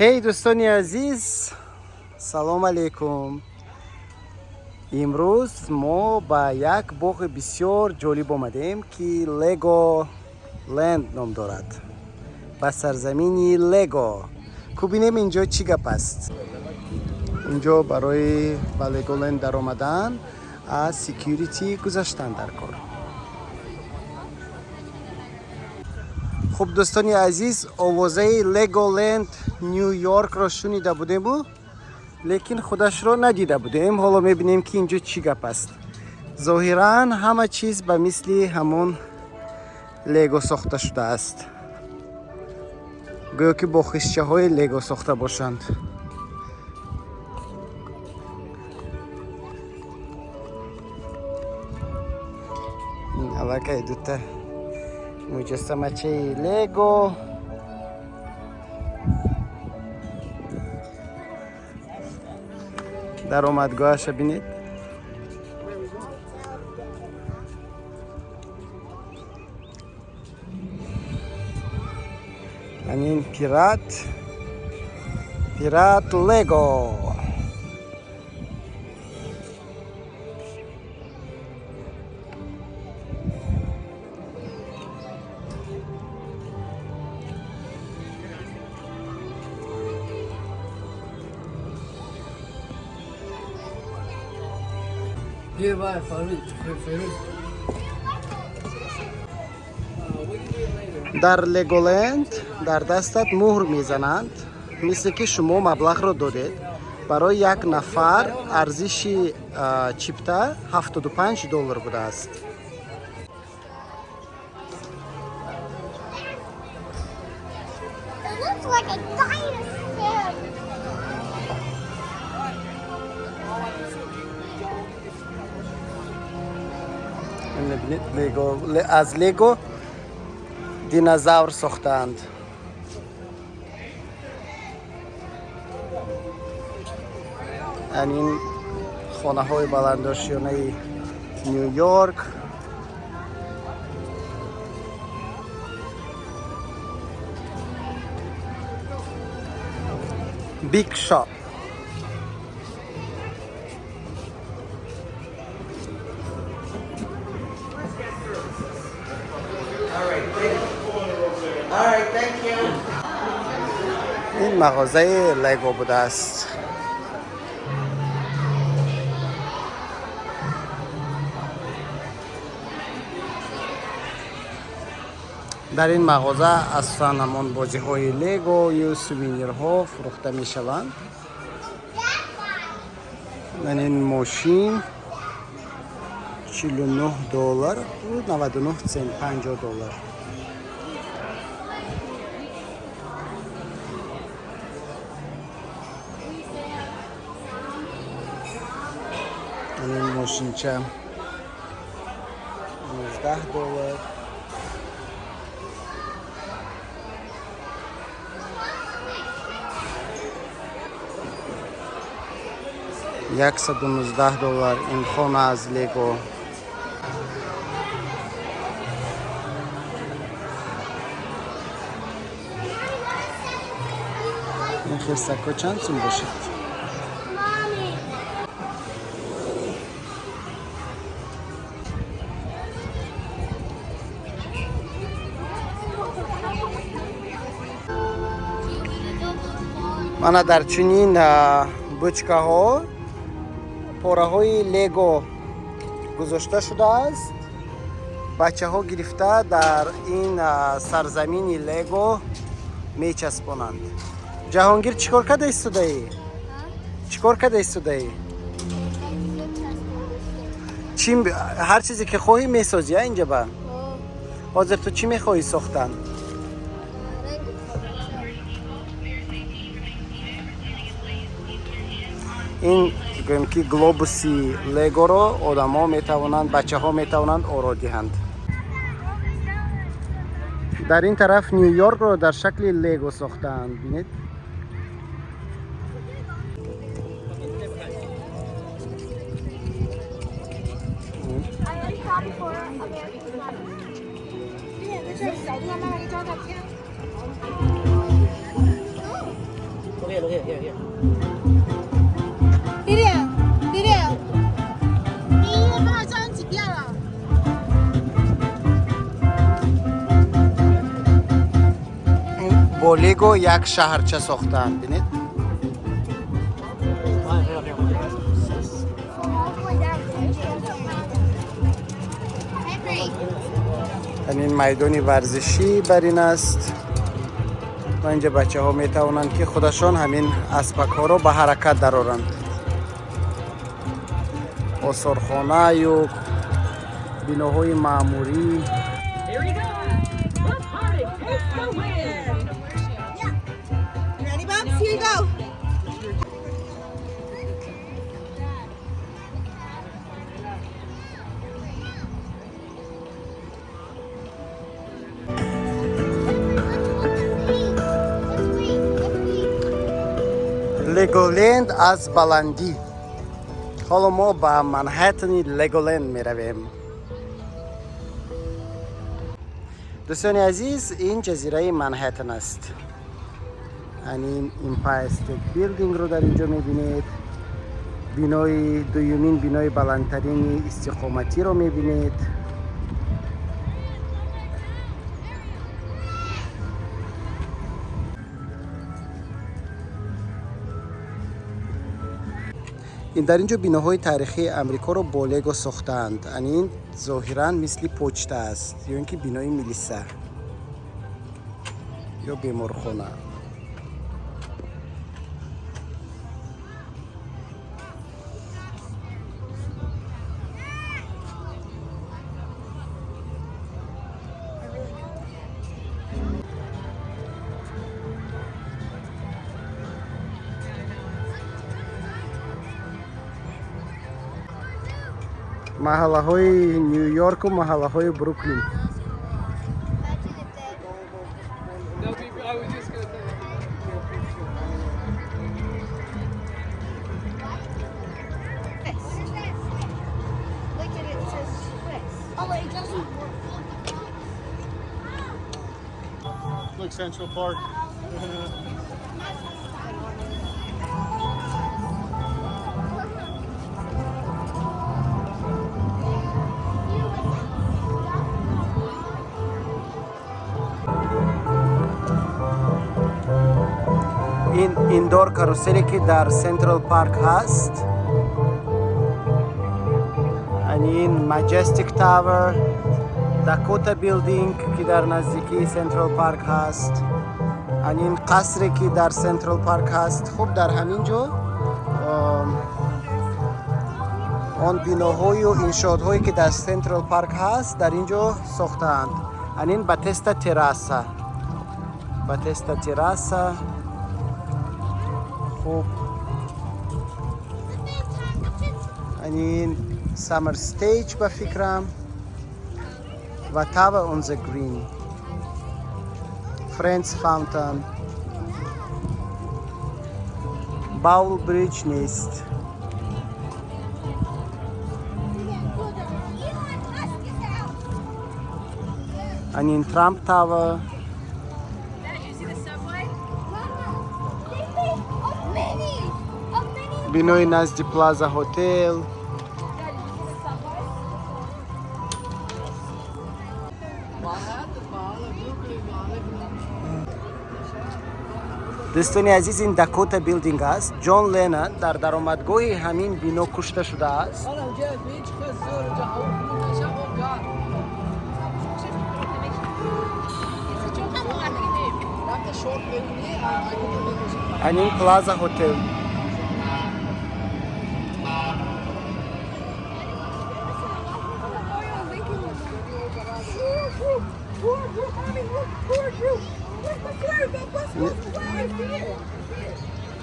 هی دوستانی عزیز، سلام علیکم. امروز ما با یک باغ بسیار جالب آمدیم که لند نام دارد. با سرزمینی لگو. ببینیم اینجا چی گپ است. اینجا برای با لگولند در آمدن از سکیوریتی گذاشتن در کار. خب دوستانی عزیز، آوازه لگولند نیویورک را شنیده بودیم لیکن خودش را ندیده بودیم. حالا میبینیم که اینجا چی گپ است. ظاهرا همه چیز به مثل همون لگو ساخته شده است، گویا که با خشچه های لگو ساخته باشند. این علاقه دوتا مجسمه چه لگو. در آمدگاهش بینید. این پیرات لگو. در لگولند در دستت مهر میزنند، مثل که شما مبلغ رو دادید. برای یک نفر ارزش چیپتا $75 بوده است. از لگو دینازور ساختند. این خانه های بلندآشیانه نیویورک. بیگ شاپ. این مغازه لگو بوده است. در این مغازه اصلا همان بازی های لگو یا سوینیرها فروخته می شوند. من این ماشین $49 و 99 سنت $50. این ماشین چه $19. $119 این خانه از لگو. این خرسکا چند سون باشد؟ من در چنین بچکه ها پاره های لگو گذاشته شده است. بچه ها گرفته در این سرزمین لگو می چسبانند. جهانگیر چیکار کرده ایستاده ای؟ چیکار کرده ایستاده ای؟ هر چیزی که خواهی می سازی اینجا با؟ حاضر تو چی می خواهی ساختن؟ این گویم که گلوبوسی لگو رو آدم ها می توانند، بچه ها می توانند آرا دهند. در این طرف نیویورک رو در شکل لگو ساختند. بینید here. Video.你把张几遍了？ با لگو یک شهرچه ساختن ببینید. همین میدان ورزشی بر این است و اینجا بچه ها میتوانند که خودشان همین اسبک ها رو به حرکت درآورند. آثارخانه یا بناهای معموری. Ready, Bubs? Here you go. لگولند از بلندی. حالا ما به منهتن لگولند می رویم. دوستان عزیز این جزیره منهتن است. این امپایر استیت بیلدینگ رو در اینجا می بینید. بینای دومین بینای بلندترین استقامتی رو می بینید. این در اینجا بیناهای تاریخی امریکا رو با لگو ساختند. این ظاهراً مثل پوچته است یا اینکه بینای میلیسه یا بیمارخانه. محله های نیویورک و محله های بروکلین. Look, Central Park. این ایندور کاروسلی که در سنترال پارک هست. این ماجستیک تاور، داکوتا بیلدینگ که در نزدیکی سنترال پارک هست. این قصری که در سنترال پارک هست. خب در همین جا آن بیناهای و انشاءات‌هایی که در سنترال پارک هست در اینجا ساختند. این باتیستا تراسا. خب این سامر استیج به فکرم و تاور اون ز گرین، فرندز فاونتن، باول بریج نیست. این ترامپ تاور، بینوی نزدی پلازا هتل. دوستان عزیز این داکوتا بیلدینگ است. جان لنن در درآمدگاه همین بنا کشته شده است. این پلازا هتل.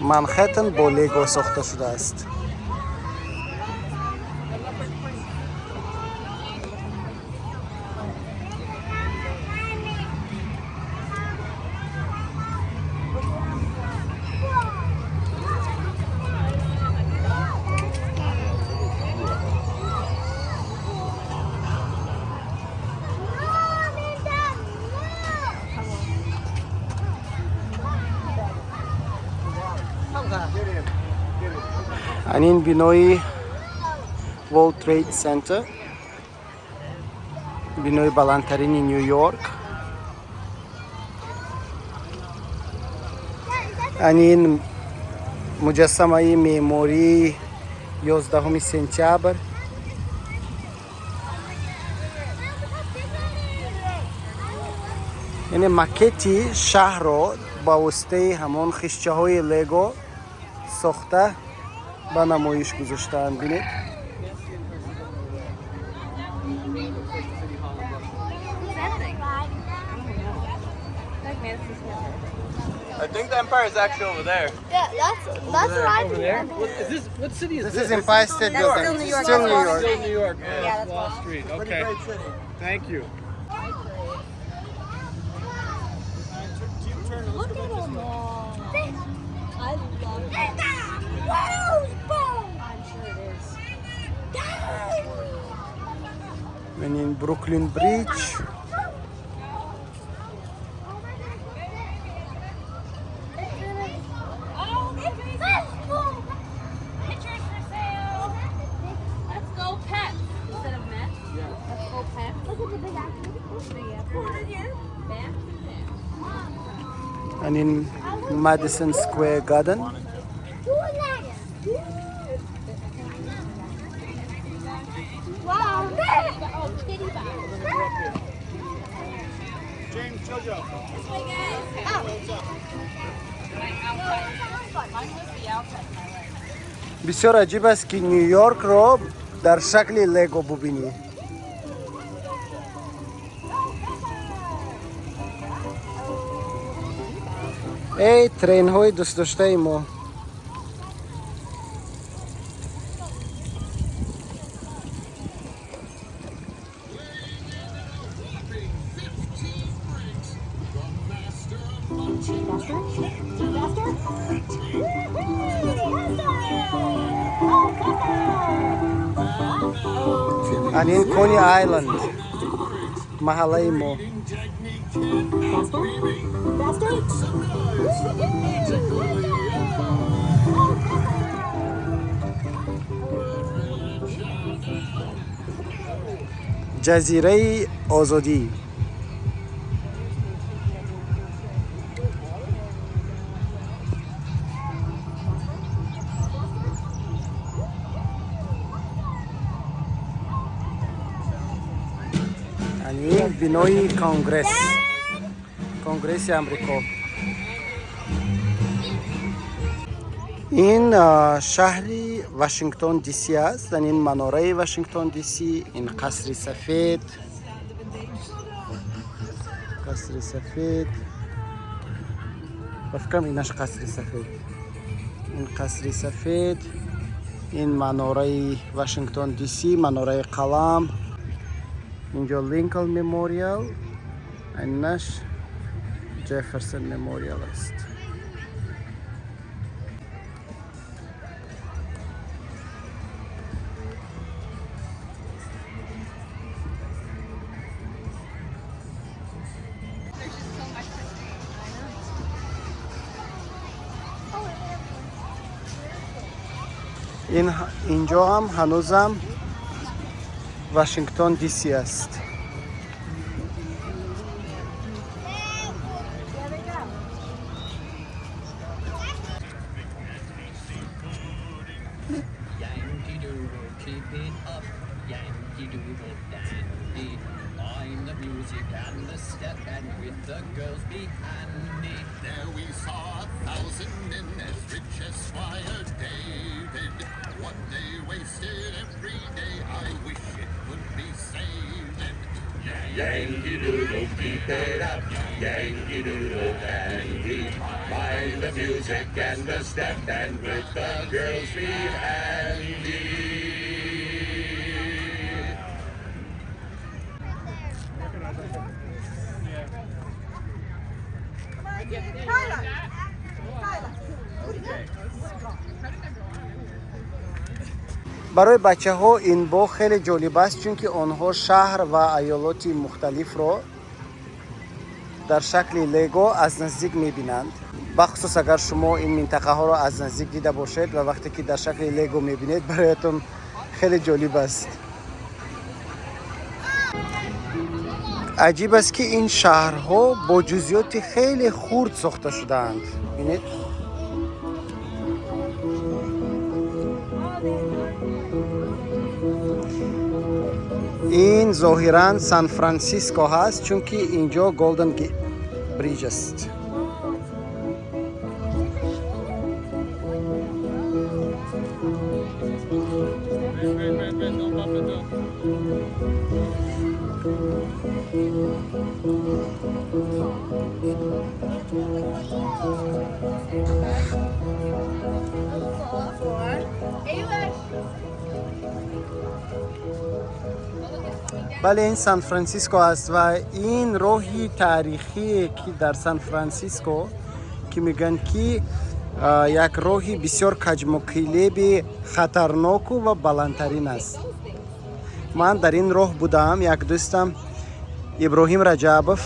منهتن با لگو ساخته شده است. این بینوی World Trade Center بینوی بلندترین نیویورک این مجسمه معماری 11 سپتامبر یعنی مکتی شهر رو با واسطه همون خشچه های لگو ساخته به نمایش گذاشتن. بینید I think the Empire is actually over there. Yeah, that's what I Over there? Is this what city is This this? is Empire State Building. still New York. Still New York. Still New York. Yeah, that's Wall Wall. Street. Okay. Thank you. Look at them all. I love it. I'm sure it is. And in Brooklyn Bridge. Pictures for sale. Let's go pet instead of Met. Let's go pet. Look at the big apple. And in Madison Square Garden. Wow. Oh, kitty bar. James, Jojo. This way, guys. بسیار عجیب است که نیویورک رو در شکل لگو ببینی. ای ترین های دوست داشته ما. And in Coney Island, محله ما. جزیره آزادی. این بینای کنگرس آمریکا. این شهری واشنگتن دی سی است. این مناره واشنگتن دی سی، این قصر سفید. بفکرم اینش قصر سفید. این قصر سفید، این مناره واشنگتن دی سی، مناره قلم. اینجا لینکلن مموریال، اینش جفرسون مموریال است. اینجا هم هنوزم واشنگتن دی سی است. Yankee Doodle, keep it up. Yankee Doodle dandy. I'm the music and the step, and with the girls be handy. There we saw 1,000 men as rich as Squire David. What they wasted every day, I wish it could be saved. Yankee Doodle, keep it up. Yankee Doodle dandy. Mind the music and the step, and with the girls be handy. برای بچه ها این باغ خیلی جالب است، چون که آنها شهر و ایالات مختلف را در شکل لگو از نزدیک میبینند. бахусус агар шумо ин минтақаҳоро аз наздик дида бошед ва вақте ки дар шакли лего мебинед бароятон хеле ҷолиб аст. аҷиб аст ки ин шаҳрҳо бо ҷузъиёти хеле хурд сохта шудаанд. бинед ин зоҳиран сан франсиско ҳаст, чунки инҷо голден бриҷ аст. бале ин сан франсиско аст ва ин роҳи таърихие ки дар сан франсиско ки мегӯянд ки як роҳи бисёр каҷмоқилеби хатарноку ва баландтарин аст. ман дар ин роҳ будам. як дӯстам иброҳим раҷабов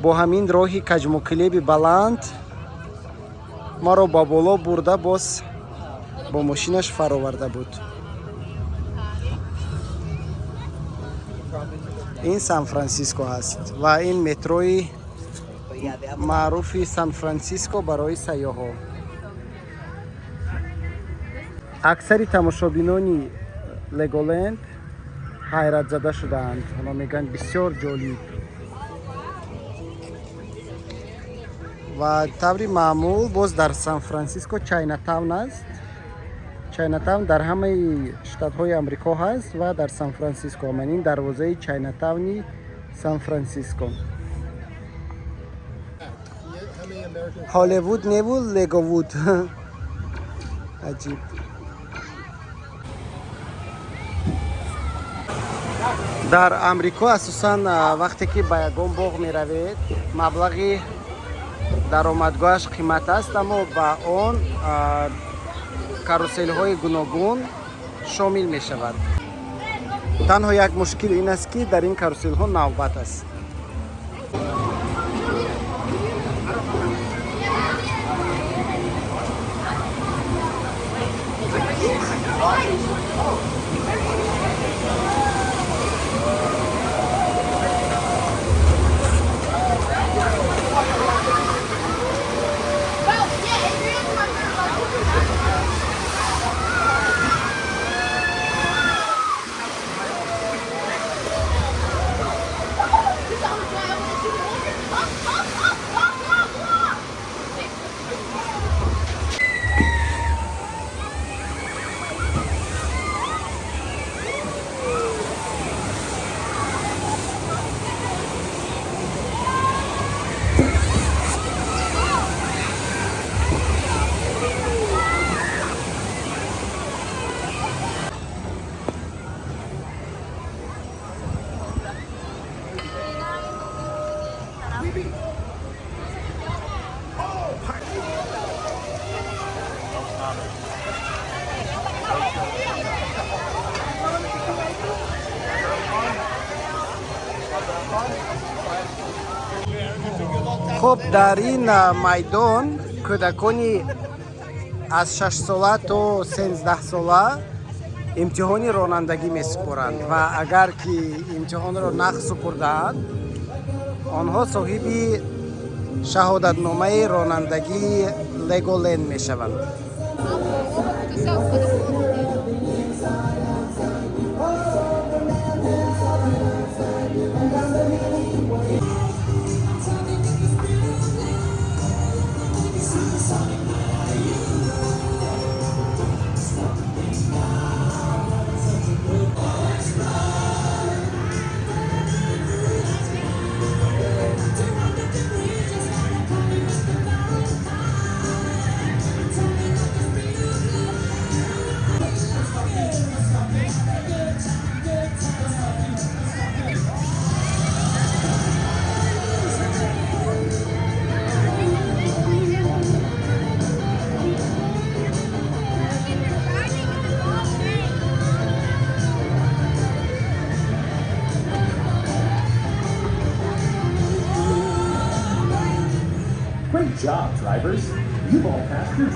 бо ҳамин роҳи каҷмоқилеби баланд маро ба боло бурда боз бо мошинаш фароварда буд. ин сан франсиско ҳаст ва ин метрои маъруфи сан франсиско барои сайёҳо. аксари тамошобинони леголенд ҳайратзада шудаанд. онҳо мегӯянд бисёр ҷолиб. ва таври маъмул боз дар сан франсиско чайнатаун аст. чайнатаун дар ҳамаи штатҳои амрико ҳаст ва дар сан франсиско ҳаман ин дарвозаи чайнатауни сан франсиско. ҳолливуд небуд, леговуд. аҷиб. дар амрико асосан вақте ки ба ягон боғ меравед маблағи даромадгоҳаш қимат аст, аммо ба он каруселҳои гуногун шомил мешавад. танҳо як мушкил ин аст ки дар ин каруселҳо навбат аст. خب در این میدان کودکانی از 6 ساله تا 13 ساله امتحان رانندگی میسپارند و اگر که امتحان را نقص سپردند آنها صاحب شهادتنامه رانندگی لگولند میشوند. job, drivers. You've all passed your...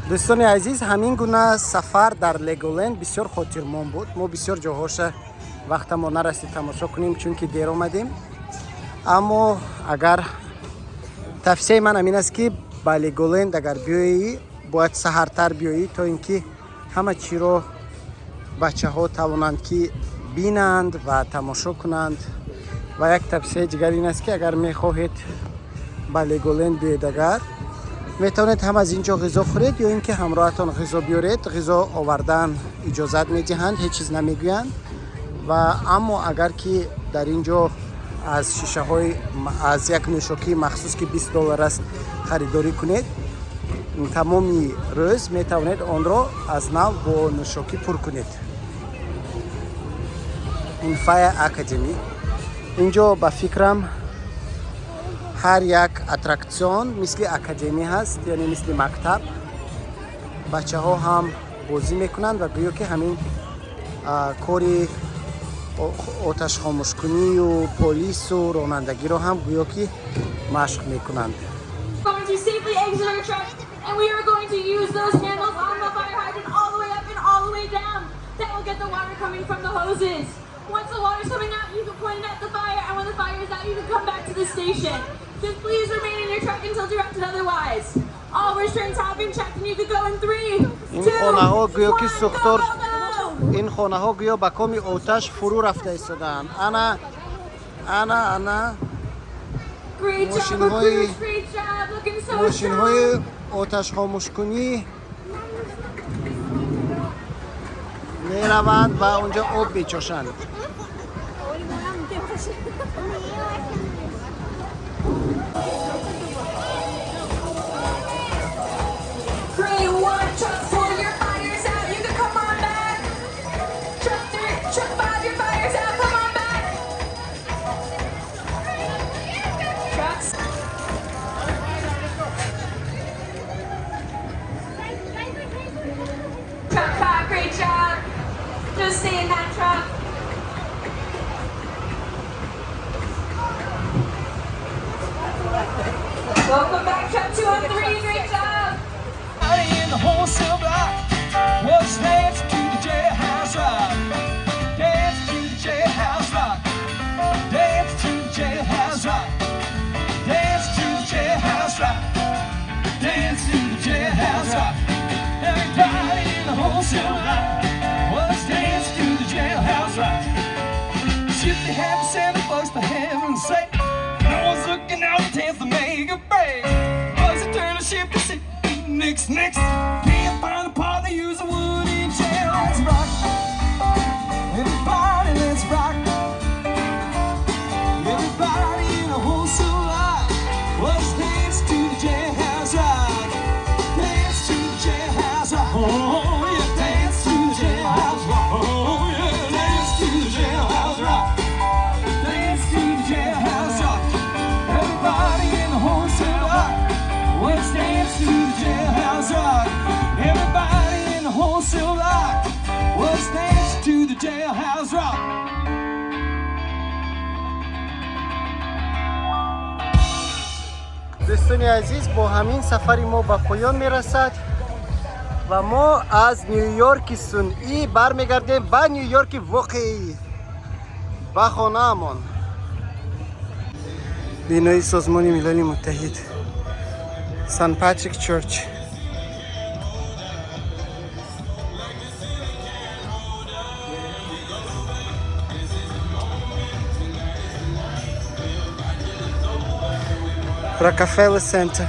دوستان عزیز همین گونه سفر در لگولند بسیار خاطرمون بود. ما بسیار جاهاش وقت ما نرسید تماشا کنیم چون که دیر اومدیم. اما اگر توصیه من همین است که با لگولند اگر بیایی باید سحرتر بیایی تا اینکه همه چی رو بچه ها توانند که بینند و تماشا کنند. و یک توصیه دیگر این است که اگر میخواهید با لگولند بیایید اگر میتونید هم از اینجا غذا خورید یا اینکه همراهتان غذا بیارید. غذا آوردن اجازت میدهند، هیچ چیز نمیگویند. و اما اگر که در اینجا از شیشه های از یک نوشاکی مخصوص که $20 است خریداری کنید، تمامی روز میتونید آن را از نو با نوشاکی پر کنید. این فایر اکادمی اینجا با فکرم هر یک اترکسیون مثل اکادمی هست، یعنی مثل مکتب. بچه ها هم بازی میکنند و گویا که همین کاری آتش خاموش کنی و پلیس و رانندگی رو هم گویا که مشق میکنند. Going to safely exit our truck, and we are going to use those handles on the fire hydrant all the way up and all the way down. That will get the water coming from the hoses. Once the water's coming out, you can point it at the fire, and when the fire is out, you can come back to the station. Just please remain in your truck until directed otherwise. All restraints have been checked, and you can go in 3, 2, 1, این خانه ها گویا با کام آتش فرو رفته ایستادند. انا Great job, ماشین های recruits. Great job. Looking so strong. آتش خاموش کنی میروند و اونجا آب میچوشند. Great one, truck 4, your fire's out. You can come on back. Truck 3, truck 5, your fire's out. Come on back. Trucks. Truck 5, great job. Just stay in that truck. Welcome back, truck 2 and 3, great job. In the wholesale block was dancing to the jailhouse rock. Dance to the jailhouse rock. Dance to the jailhouse rock. Dance to the jailhouse rock. Dance to the jailhouse rock. Everybody in the wholesale block was dancing to the jailhouse rock. Shift the happy Santa folks to heaven's sake. No one's looking out to chance to make a break. Was it turn a shift to see? Next, can't find a part to use a wooden chair. Let's rock, everybody, let's rock. Everybody in the wholesale lot, let's dance to the jailhouse rock. Dance to the jailhouse rock. Oh yeah, dance to the jailhouse rock. Oh yeah, dance to the jailhouse rock. Dance to the jailhouse rock. Everybody in the wholesale lot, let's dance to the jailhouse rock. Everybody in the wholesale lot, let's dance to the jailhouse rock. دوستان عزیز با همین سفری ما به پایان میرسد و ما از نیویورک صنعی برمیگردیم به نیویورک واقعی به خانه امان. بینای سازمان ملل متحد سن پاتریک چرچ. Rockefeller Center.